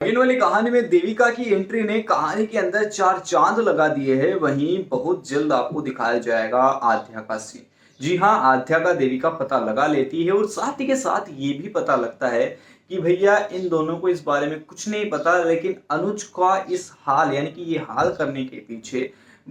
इन वाली कहानी में देविका की एंट्री ने कहानी के अंदर चार चांद लगा दिए हैं। वहीं बहुत जल्द आपको दिखाया जाएगा आध्या का सीन। जी हाँ, आध्या का देविका पता लगा लेती है और साथ ही के साथ ये भी पता लगता है कि भैया इन दोनों को इस बारे में कुछ नहीं पता, लेकिन अनुज का इस हाल यानी कि ये हाल करने के पीछे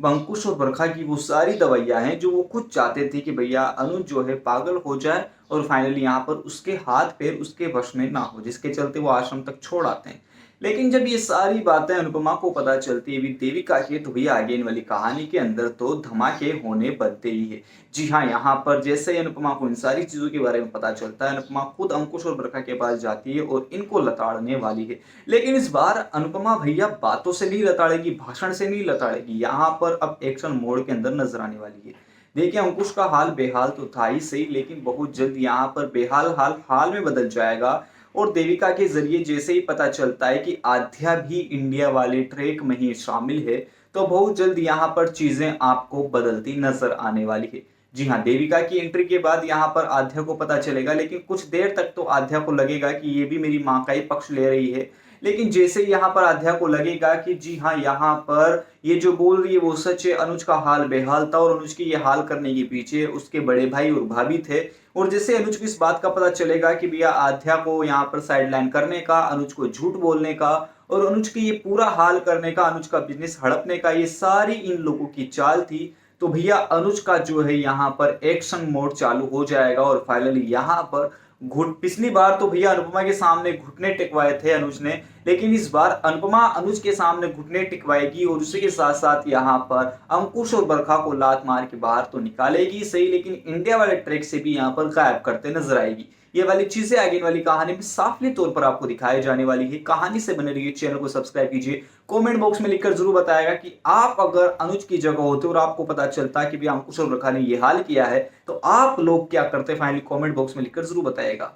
अंकुश और बरखा की वो सारी दवाइयां हैं जो वो खुद चाहते थे कि भैया अनुज जो है पागल हो जाए और फाइनली यहाँ पर उसके हाथ पैर उसके वश में ना हो, जिसके चलते वो आश्रम तक छोड़ आते हैं। लेकिन जब ये सारी बातें अनुपमा को पता चलती है देविका की, तो भैया आगे इन वाली कहानी के अंदर तो धमाके होने बनते ही है। जी हाँ, यहाँ पर जैसे ही अनुपमा को इन सारी चीजों के बारे में पता चलता है, अनुपमा खुद अंकुश और बरखा के पास जाती है और इनको लताड़ने वाली है। लेकिन इस बार अनुपमा भैया बातों से नहीं लताड़ेगी, भाषण से नहीं लताड़ेगी, यहाँ पर अब एक्शन मोड के अंदर नजर आने वाली है। देखिए, अंकुश का हाल बेहाल तो था ही सही, लेकिन बहुत जल्द यहाँ पर बेहाल हाल हाल में बदल जाएगा। और देविका के जरिए जैसे ही पता चलता है कि आध्या भी इंडिया वाले ट्रैक में ही शामिल है, तो बहुत जल्द यहाँ पर चीजें आपको बदलती नजर आने वाली है। जी हाँ, देविका की एंट्री के बाद यहाँ पर आध्या को पता चलेगा, लेकिन कुछ देर तक तो आध्या को लगेगा कि ये भी मेरी माँ का ही पक्ष ले रही है। लेकिन जैसे ही यहाँ पर आध्या को लगेगा कि जी हाँ, यहाँ पर ये जो बोल रही है वो सच है, अनुज का हाल बेहाल था और अनुज के ये हाल करने के पीछे उसके बड़े भाई और भाभी थे। और जैसे अनुज को इस बात का पता चलेगा कि भैया आध्या को यहाँ पर साइडलाइन करने का, अनुज को झूठ बोलने का और अनुज की ये पूरा हाल करने का, अनुज का बिजनेस हड़पने का, ये सारी इन लोगों की चाल थी। तो भैया अनुज का जो है यहाँ पर एक्शन मोड चालू हो जाएगा और फाइनली यहाँ पर घुट पिछली बार तो भैया अनुपमा के सामने घुटने टिकवाए थे अनुज ने, लेकिन इस बार अनुपमा अनुज के सामने घुटने टिकवाएगी और उसी के साथ साथ यहाँ पर अंकुश और बरखा को लात मार के बाहर तो निकालेगी सही, लेकिन इंडिया वाले ट्रैक से भी यहाँ पर गायब करते नजर आएगी। ये वाली चीजें आगे वाली कहानी में साफली तौर पर आपको दिखाई जाने वाली है। कहानी से बने रहिए, चैनल को सब्सक्राइब कीजिए। कमेंट बॉक्स में लिखकर जरूर बताएगा कि आप अगर अनुज की जगह होते और आपको पता चलता है कि भैया अंकुश और बरखा ने ये हाल किया है, तो आप लोग क्या करते? फाइनली कमेंट बॉक्स में लिखकर जरूर बताएगा।